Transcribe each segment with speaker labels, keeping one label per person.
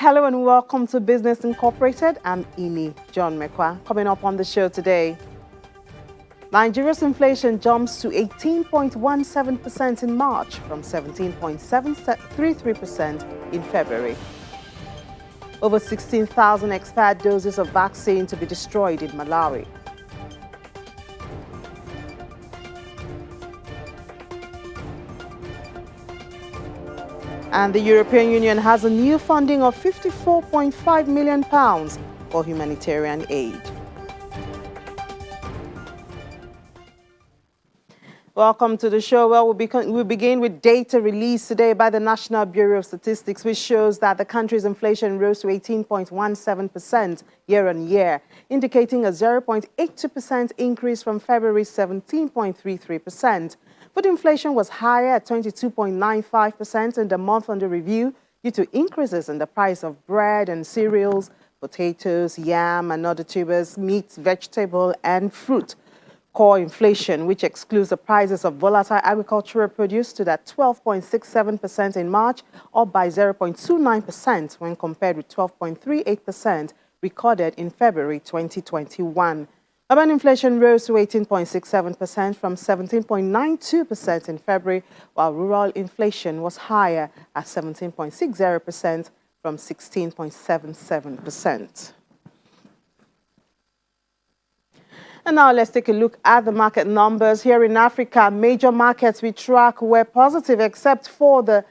Speaker 1: Hello and welcome to Business Incorporated. I'm Ini John Mekwa. Coming up on the show today, Nigeria's inflation jumps to 18.17% in March from 17.733% in February. Over 16,000 expired doses of vaccine to be destroyed in Malawi. And the European Union has a new funding of £54.5 million for humanitarian aid. Welcome to the show. Well, we begin with data released today by the National Bureau of Statistics, which shows that the country's inflation rose to 18.17% year-on-year, indicating a 0.82% increase from February's 17.33%. Food inflation was higher at 22.95% in the month under review due to increases in the price of bread and cereals, potatoes, yam and other tubers, meat, vegetable and fruit. Core inflation, which excludes the prices of volatile agricultural produce, stood at 12.67% in March, up by 0.29% when compared with 12.38% recorded in February 2021. Urban inflation rose to 18.67% from 17.92% in February, while rural inflation was higher at 17.60% from 16.77%. And now let's take a look at the market numbers. Here in Africa, major markets we track were positive except for the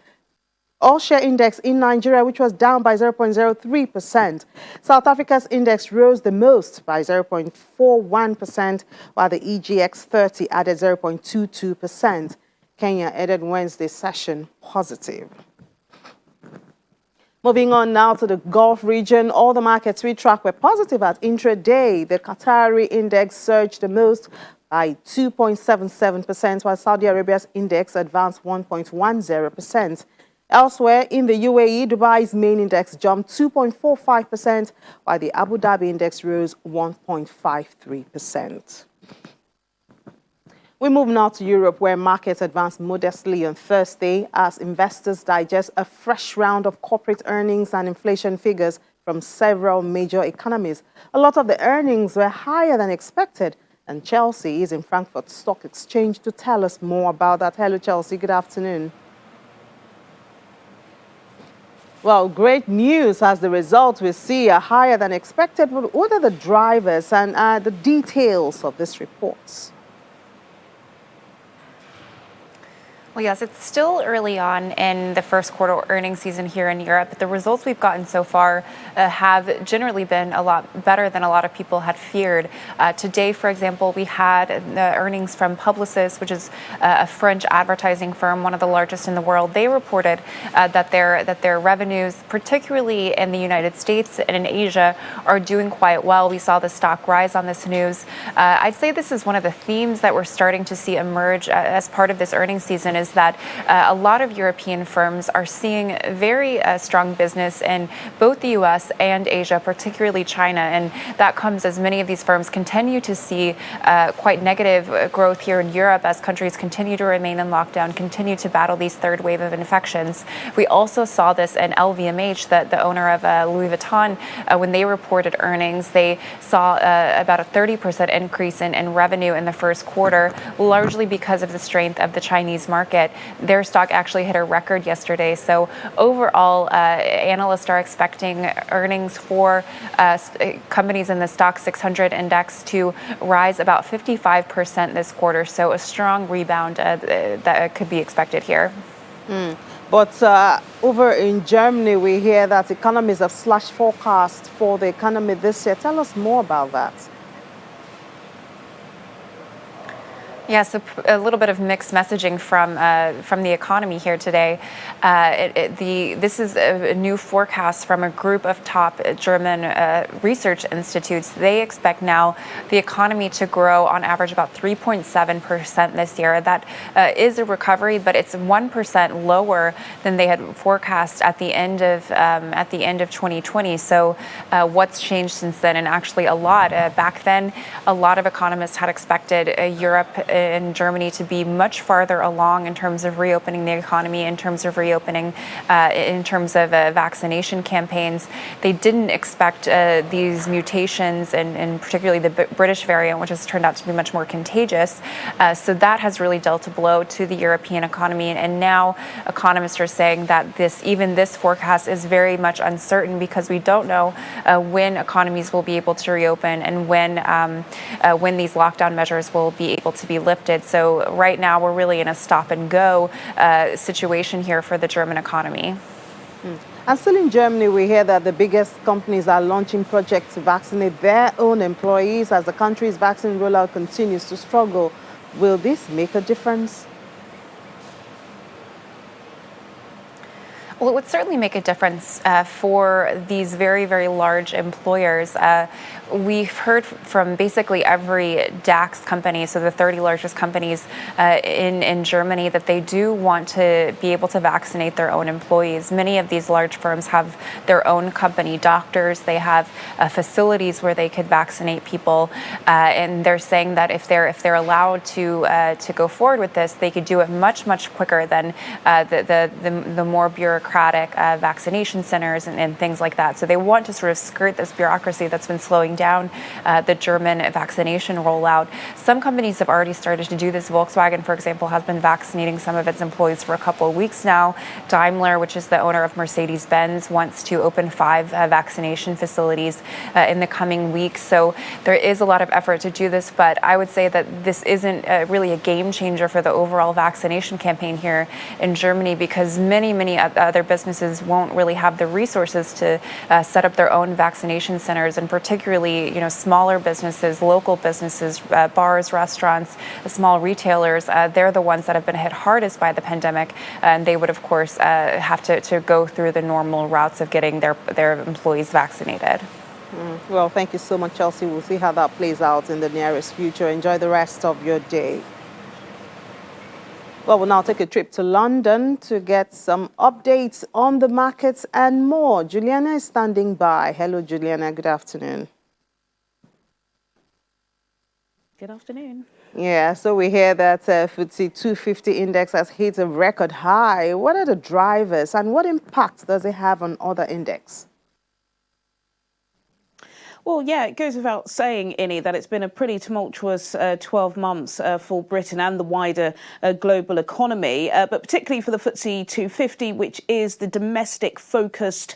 Speaker 1: all-share index in Nigeria, which was down by 0.03%. South Africa's index rose the most by 0.41%, while the EGX 30 added 0.22%. Kenya ended Wednesday's session positive. Moving on now to the Gulf region, all the markets we track were positive at intraday. The Qatari index surged the most by 2.77%, while Saudi Arabia's index advanced 1.10%. Elsewhere in the UAE, Dubai's main index jumped 2.45%, while the Abu Dhabi index rose 1.53%. We move now to Europe, where markets advanced modestly on Thursday as investors digest a fresh round of corporate earnings and inflation figures from several major economies. A lot of the earnings were higher than expected, and Chelsea is in Frankfurt Stock Exchange to tell us more about that. Hello, Chelsea. Good afternoon. Well, great news as the results we see are higher than expected. But what are the drivers and the details of this report?
Speaker 2: Well, yes, it's still early on in the first quarter earnings season here in Europe, but the results we've gotten so far have generally been a lot better than a lot of people had feared. Today, for example, we had the earnings from Publicis, which is a French advertising firm, one of the largest in the world. They reported that their revenues, particularly in the United States and in Asia, are doing quite well. We saw the stock rise on this news. I'd say this is one of the themes that we're starting to see emerge as part of this earnings season, is that a lot of European firms are seeing very strong business in both the U.S. and Asia, particularly China. And that comes as many of these firms continue to see quite negative growth here in Europe as countries continue to remain in lockdown, continue to battle these third wave of infections. We also saw this in LVMH, the owner of Louis Vuitton, when they reported earnings. They saw about a 30% increase in revenue in the first quarter, largely because of the strength of the Chinese market. Their stock actually hit a record yesterday. So overall, analysts are expecting earnings for companies in the stock 600 index to rise about 55% this quarter. So a strong rebound that could be expected here.
Speaker 1: But over in Germany, we hear that economists have slashed forecast for the economy this year. Tell us more about that.
Speaker 2: Yeah, so a little bit of mixed messaging from the economy here today. This is a new forecast from a group of top German research institutes. They expect now the economy to grow on average about 3.7% this year. That is a recovery, but it's 1% lower than they had forecast at the end of 2020. So what's changed since then? And actually a lot. Back then, a lot of economists had expected Europe in Germany to be much farther along in terms of reopening the economy, in terms of reopening, in terms of vaccination campaigns. They didn't expect these mutations, and particularly the British variant, which has turned out to be much more contagious. So that has really dealt a blow to the European economy. And now economists are saying that even this forecast is very much uncertain because we don't know when economies will be able to reopen and when these lockdown measures will be able to be lifted. So right now we're really in a stop and go situation here for the German economy.
Speaker 1: And still in Germany, we hear that the biggest companies are launching projects to vaccinate their own employees as the country's vaccine rollout continues to struggle. Will this make a difference?
Speaker 2: Well, it would certainly make a difference for these very, very large employers. We've heard from basically every DAX company, so the 30 largest companies in Germany, that they do want to be able to vaccinate their own employees. Many of these large firms have their own company doctors. They have facilities where they could vaccinate people, and they're saying that if they're allowed to go forward with this, they could do it much quicker than the more bureaucratic vaccination centers and things like that. So they want to sort of skirt this bureaucracy that's been slowing down the German vaccination rollout. Some companies have already started to do this. Volkswagen, for example, has been vaccinating some of its employees for a couple of weeks now. Daimler, which is the owner of Mercedes-Benz, wants to open 5 vaccination facilities in the coming weeks. So there is a lot of effort to do this, but I would say that this isn't really a game changer for the overall vaccination campaign here in Germany, because many other businesses won't really have the resources to set up their own vaccination centers, and particularly, smaller businesses, local businesses, bars, restaurants, small retailers. They're the ones that have been hit hardest by the pandemic, and they would, of course, have to go through the normal routes of getting their employees vaccinated.
Speaker 1: Well, thank you so much, Chelsea. We'll see how that plays out in the nearest future. Enjoy the rest of your day. Well, we'll now take a trip to London to get some updates on the markets and more. Juliana is standing by. Hello, Juliana. Good afternoon.
Speaker 3: Good afternoon.
Speaker 1: Yeah, so we hear that FTSE 250 index has hit a record high. What are the drivers and what impact does it have on other index?
Speaker 3: Well, yeah, it goes without saying, Innie, that it's been a pretty tumultuous 12 months for Britain and the wider global economy, but particularly for the FTSE 250, which is the domestic-focused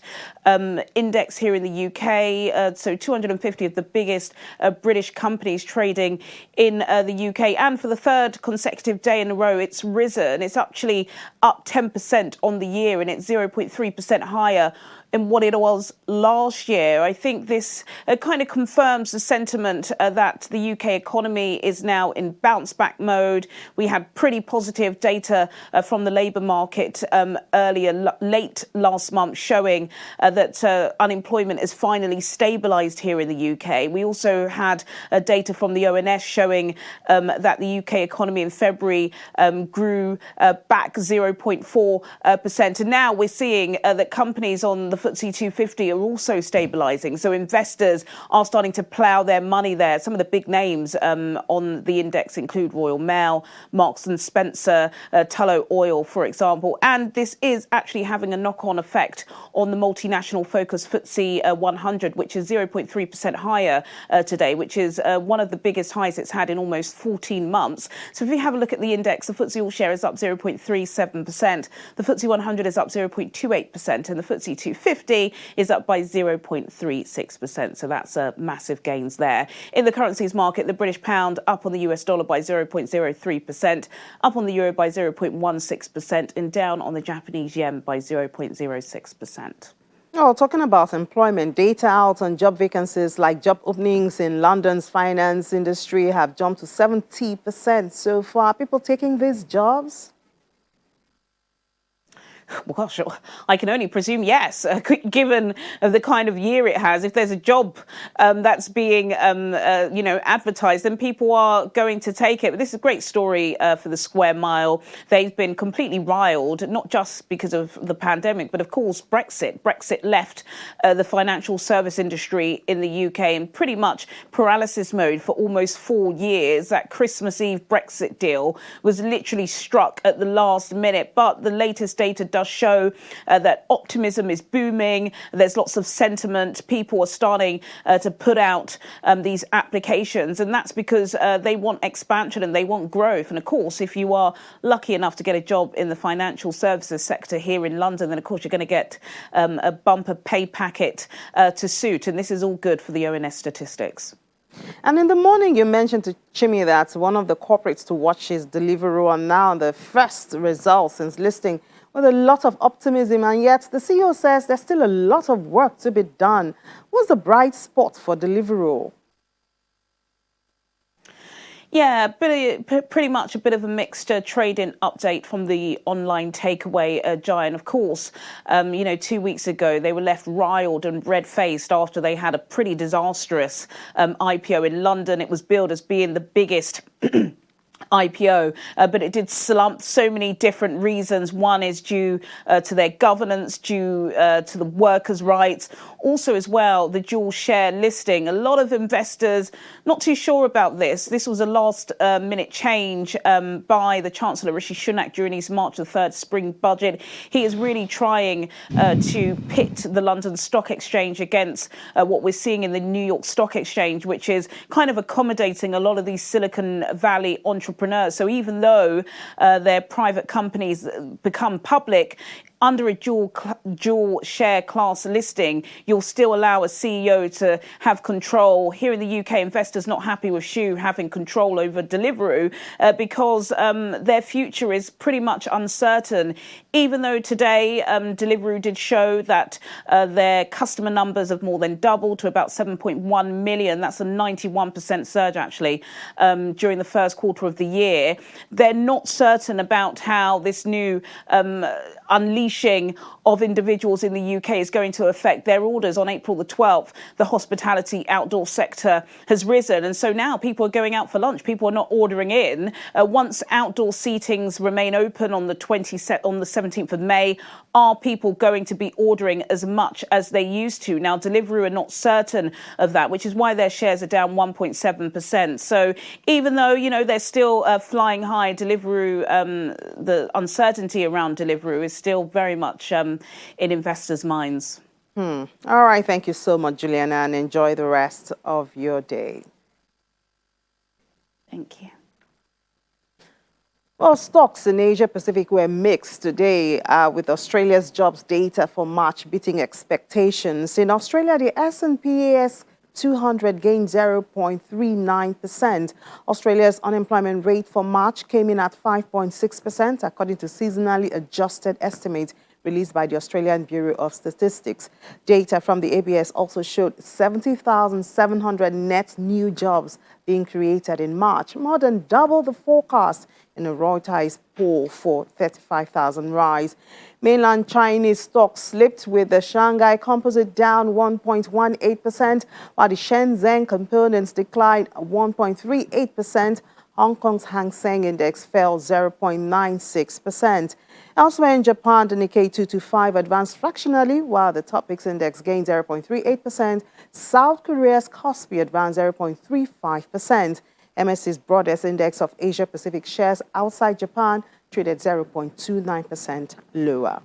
Speaker 3: index here in the UK. So 250 of the biggest British companies trading in the UK. And for the third consecutive day in a row, it's risen. It's actually up 10% on the year, and it's 0.3% higher in what it was last year. I think this kind of confirms the sentiment that the UK economy is now in bounce back mode. We had pretty positive data from the labour market late last month showing that unemployment is finally stabilised here in the UK. We also had data from the ONS showing that the UK economy in February grew back 0.4%. And now we're seeing that companies on the FTSE 250 are also stabilising. So investors are starting to plough their money there. Some of the big names on the index include Royal Mail, Marks and Spencer, Tullow Oil, for example. And this is actually having a knock-on effect on the multinational focus FTSE 100, which is 0.3% higher today, which is one of the biggest highs it's had in almost 14 months. So if we have a look at the index, the FTSE All Share is up 0.37%, the FTSE 100 is up 0.28%, and the FTSE 250 is up by 0.36%. So that's massive gains there. In the currencies market, the British pound up on the US dollar by 0.03%, up on the euro by 0.16%, and down on the Japanese yen by 0.06%.
Speaker 1: Oh, talking about employment, data out on job vacancies like job openings in London's finance industry have jumped to 70% so far. People taking these jobs?
Speaker 3: Well, gosh, I can only presume yes, given the kind of year it has. If there's a job that's being, advertised, then people are going to take it. But this is a great story for the Square Mile. They've been completely riled, not just because of the pandemic, but of course Brexit. Brexit left the financial service industry in the UK in pretty much paralysis mode for almost 4 years. That Christmas Eve Brexit deal was literally struck at the last minute, but the latest data does show that optimism is booming. There's lots of sentiment. People are starting to put out these applications, and that's because they want expansion and they want growth. And of course, if you are lucky enough to get a job in the financial services sector here in London, then of course you're going to get a bumper pay packet to suit. And this is all good for the ONS statistics.
Speaker 1: And in the morning, you mentioned to Chimmy that one of the corporates to watch is Deliveroo, and now the first results since listing with a lot of optimism, and yet the CEO says there's still a lot of work to be done. What's the bright spot for Deliveroo?
Speaker 3: Yeah, pretty much a bit of a mixed trading update from the online takeaway giant. Of course, 2 weeks ago, they were left riled and red-faced after they had a pretty disastrous IPO in London. It was billed as being the biggest IPO, but it did slump. So many different reasons. One is due to their governance, due to the workers' rights. Also, as well, the dual share listing. A lot of investors not too sure about this. This was a last-minute change by the Chancellor Rishi Sunak during his March the 3rd spring budget. He is really trying to pit the London Stock Exchange against what we're seeing in the New York Stock Exchange, which is kind of accommodating a lot of these Silicon Valley entrepreneurs. So even though their private companies become public, under a dual share class listing, you'll still allow a CEO to have control. Here in the UK, investors not happy with Shu having control over Deliveroo because their future is pretty much uncertain. Even though today Deliveroo did show that their customer numbers have more than doubled to about 7.1 million. That's a 91% surge, actually, during the first quarter of the year. They're not certain about how this new unleashing of individuals in the UK is going to affect their orders. On April the 12th, the hospitality outdoor sector has risen. And so now people are going out for lunch. People are not ordering in. Once outdoor seatings remain open on the 17th of May, are people going to be ordering as much as they used to? Now, Deliveroo are not certain of that, which is why their shares are down 1.7%. So even though, they're still flying high, Deliveroo, the uncertainty around Deliveroo is still very much in investors' minds.
Speaker 1: All right. Thank you so much, Juliana, and enjoy the rest of your day.
Speaker 3: Thank you.
Speaker 1: Well, stocks in Asia Pacific were mixed today with Australia's jobs data for March beating expectations. In Australia, the S&P AS 200 gained 0.39%. Australia's unemployment rate for March came in at 5.6%, according to seasonally adjusted estimates released by the Australian Bureau of Statistics. Data from the ABS also showed 70,700 net new jobs being created in March, more than double the forecast in a Reuters poll for 35,000 rise. Mainland Chinese stocks slipped with the Shanghai Composite down 1.18%, while the Shenzhen components declined 1.38%. Hong Kong's Hang Seng Index fell 0.96%. Elsewhere in Japan, the Nikkei 225 advanced fractionally, while the Topix Index gained 0.38%. South Korea's Kospi advanced 0.35%. MSCI's broadest index of Asia-Pacific shares outside Japan traded 0.29% lower.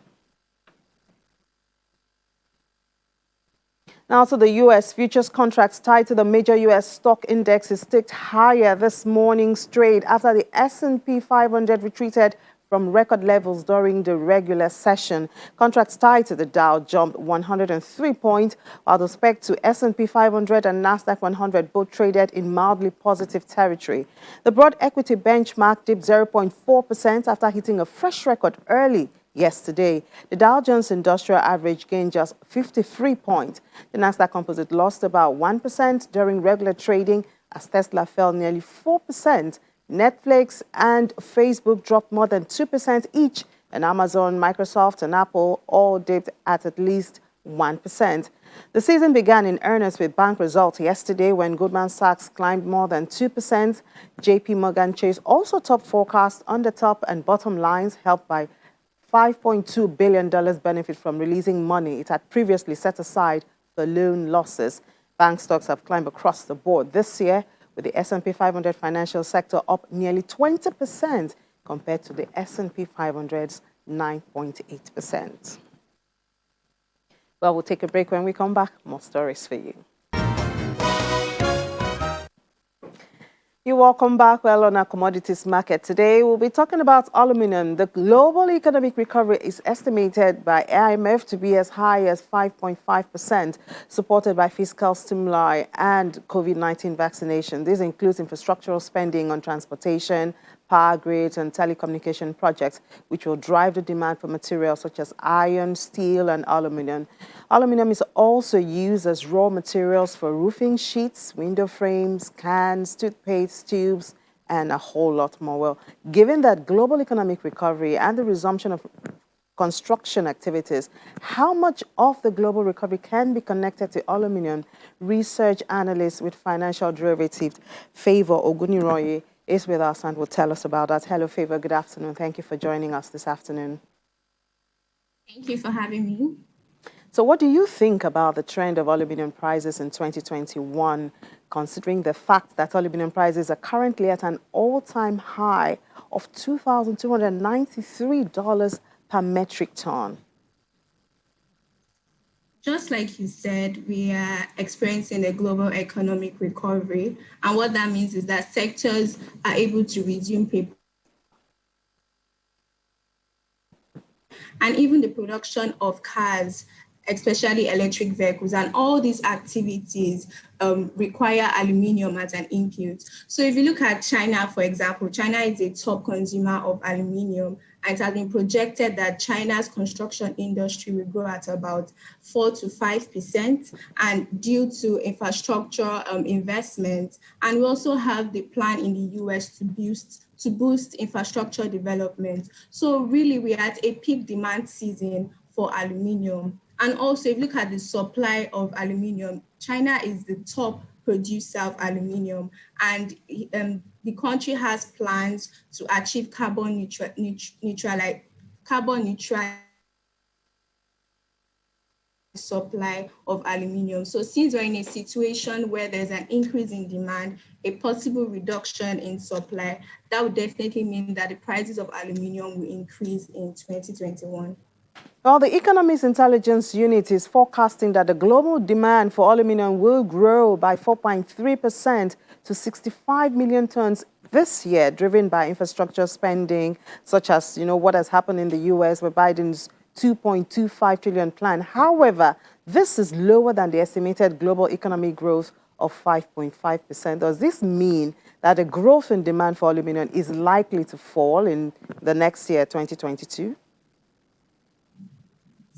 Speaker 1: Now to the U.S. futures contracts tied to the major U.S. stock indexes ticked higher this morning's trade after the S&P 500 retreated from record levels during the regular session. Contracts tied to the Dow jumped 103 points, while the spec to S&P 500 and Nasdaq 100 both traded in mildly positive territory. The broad equity benchmark dipped 0.4% after hitting a fresh record early yesterday. The Dow Jones Industrial Average gained just 53 points. The Nasdaq Composite lost about 1% during regular trading as Tesla fell nearly 4%. Netflix and Facebook dropped more than 2% each and Amazon, Microsoft, and Apple all dipped at least 1%. The season began in earnest with bank results yesterday when Goldman Sachs climbed more than 2%. JP Morgan Chase also topped forecasts on the top and bottom lines, helped by $5.2 billion benefit from releasing money it had previously set aside for loan losses. Bank stocks have climbed across the board this year, with the S&P 500 financial sector up nearly 20% compared to the S&P 500's 9.8%. Well, we'll take a break. When we come back, more stories for you. You're welcome back. Well, on our commodities market today, we'll be talking about aluminum. The global economic recovery is estimated by IMF to be as high as 5.5%, supported by fiscal stimuli and COVID-19 vaccination. This includes infrastructural spending on transportation, power grids, and telecommunication projects, which will drive the demand for materials such as iron, steel, and aluminum. Aluminum is also used as raw materials for roofing sheets, window frames, cans, toothpaste tubes, and a whole lot more. Well, given that global economic recovery and the resumption of construction activities, how much of the global recovery can be connected to aluminum? Research analyst with financial derivatives, Favor Oguniroye, is with us and will tell us about that. Hello, Favor. Good afternoon. Thank you for joining us this afternoon.
Speaker 4: Thank you for having me.
Speaker 1: So what do you think about the trend of aluminum prices in 2021, considering the fact that aluminum prices are currently at an all-time high of $2,293 per metric ton?
Speaker 4: Just like you said, we are experiencing a global economic recovery. And what that means is that sectors are able to resume paper. And even the production of cars, especially electric vehicles, and all these activities require aluminium as an input. So if you look at China, for example, China is a top consumer of aluminium, and it has been projected that China's construction industry will grow at about 4 to 5%, and due to infrastructure investment. And we also have the plan in the US to boost infrastructure development. So really, we are at a peak demand season for aluminium. And also, if you look at the supply of aluminium, China is the top producer of aluminium, and the country has plans to achieve carbon neutral supply of aluminium. So since we're in a situation where there's an increase in demand, a possible reduction in supply, that would definitely mean that the prices of aluminium will increase in 2021.
Speaker 1: Well, the Economics Intelligence Unit is forecasting that the global demand for aluminum will grow by 4.3% to 65 million tons this year, driven by infrastructure spending, such as, what has happened in the US with Biden's $2.25 trillion plan. However, this is lower than the estimated global economic growth of 5.5%. Does this mean that the growth in demand for aluminum is likely to fall in the next year, 2022?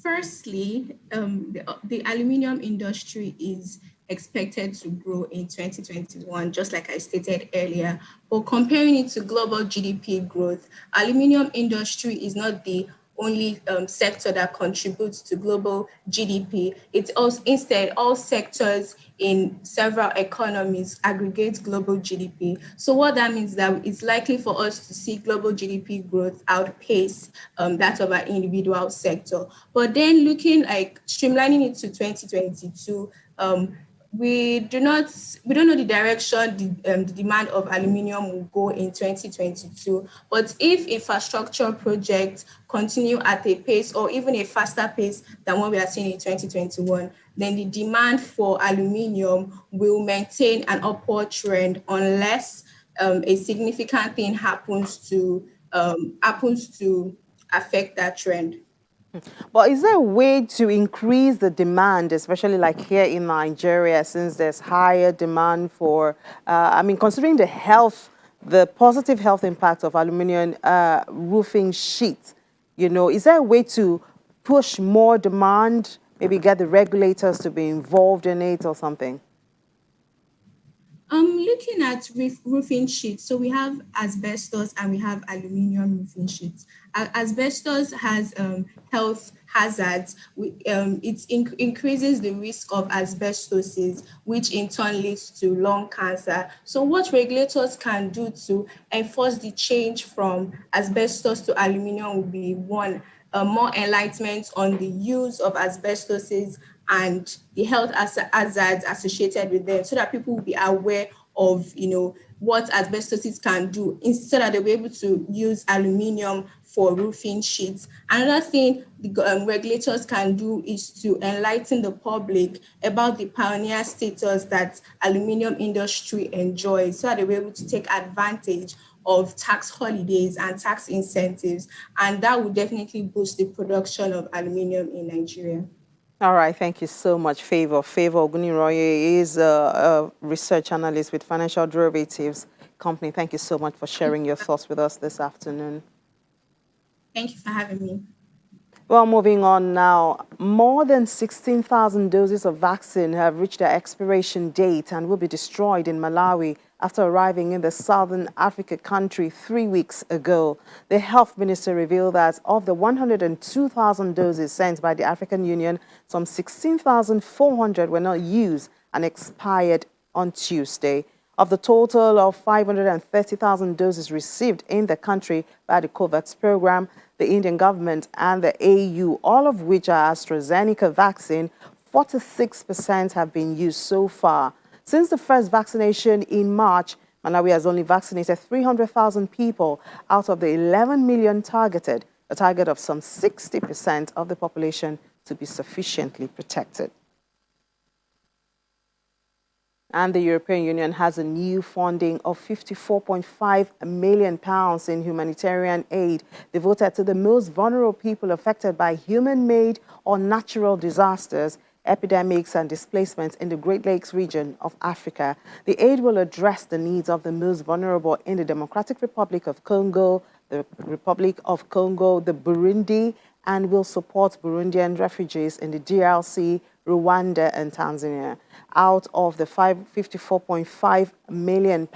Speaker 4: Firstly, the aluminium industry is expected to grow in 2021, just like I stated earlier. But comparing it to global GDP growth, aluminium industry is not the only sector that contributes to global GDP. It's also, instead, all sectors in several economies aggregate global GDP. So what that means is that it's likely for us to see global GDP growth outpace that of our individual sector. But then streamlining it to 2022, we don't know the direction the demand of aluminium will go in 2022. But if infrastructure projects continue at a pace or even a faster pace than what we are seeing in 2021, then the demand for aluminium will maintain an upward trend unless a significant thing happens to affect that trend.
Speaker 1: But is there a way to increase the demand, especially like here in Nigeria, since there's higher demand for, considering the positive health impact of aluminum roofing sheets, is there a way to push more demand, maybe get the regulators to be involved in it or something?
Speaker 4: Looking at roofing sheets, so we have asbestos and we have aluminium roofing sheets. Asbestos has health hazards. Increases the risk of asbestosis, which in turn leads to lung cancer. So, what regulators can do to enforce the change from asbestos to aluminium would be one, more enlightenment on the use of asbestosis and the health hazards associated with them, so that people will be aware of what asbestosis can do, instead that they'll be able to use aluminium for roofing sheets. Another thing the regulators can do is to enlighten the public about the pioneer status that aluminium industry enjoys, so that they'll be able to take advantage of tax holidays and tax incentives, and that would definitely boost the production of aluminium in Nigeria.
Speaker 1: All right, thank you so much, Favor. Favor Oguniroye is a research analyst with Financial Derivatives Company. Thank you so much for sharing your thoughts with us this afternoon.
Speaker 4: Thank you for having me.
Speaker 1: Well, moving on now, more than 16,000 doses of vaccine have reached their expiration date and will be destroyed in Malawi after arriving in the southern Africa country 3 weeks ago. The health minister revealed that of the 102,000 doses sent by the African Union, some 16,400 were not used and expired on Tuesday. Of the total of 530,000 doses received in the country by the COVAX program, the Indian government and the AU, all of which are AstraZeneca vaccine, 46% have been used so far. Since the first vaccination in March, Malawi has only vaccinated 300,000 people out of the 11 million targeted, a target of some 60% of the population to be sufficiently protected. And the European Union has a new funding of £54.5 million in humanitarian aid devoted to the most vulnerable people affected by human-made or natural disasters, epidemics and displacements in the Great Lakes region of Africa. The aid will address the needs of the most vulnerable in the Democratic Republic of Congo, the Republic of Congo, the Burundi, and will support Burundian refugees in the DRC, Rwanda, and Tanzania. Out of the £54.5 million,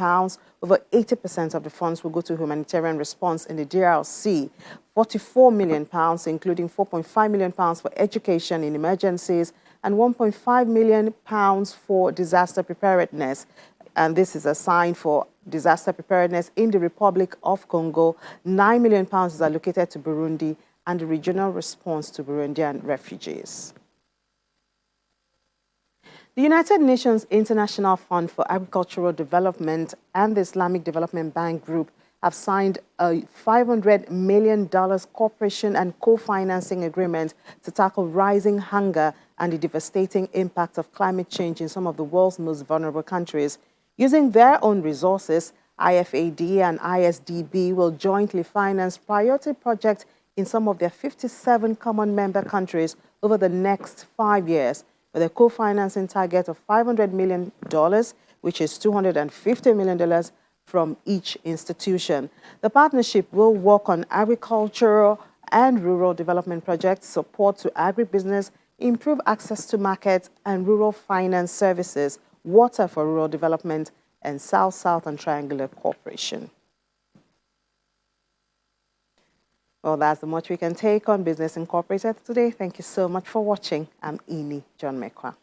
Speaker 1: over 80% of the funds will go to humanitarian response in the DRC, £44 million, including £4.5 million for education in emergencies, and £1.5 million for disaster preparedness. And this is a sign for disaster preparedness in the Republic of Congo. £9 million is allocated to Burundi and the regional response to Burundian refugees. The United Nations International Fund for Agricultural Development and the Islamic Development Bank Group have signed a $500 million cooperation and co-financing agreement to tackle rising hunger and the devastating impact of climate change in some of the world's most vulnerable countries. Using their own resources, IFAD and ISDB will jointly finance priority projects in some of their 57 common member countries over the next 5 years, with a co-financing target of $500 million, which is $250 million from each institution. The partnership will work on agricultural and rural development projects, support to agribusiness, improve access to markets and rural finance services, water for rural development, and South-South and Triangular Cooperation. Well, that's the much we can take on Business Incorporated today. Thank you so much for watching. I'm Ini John Mekwa.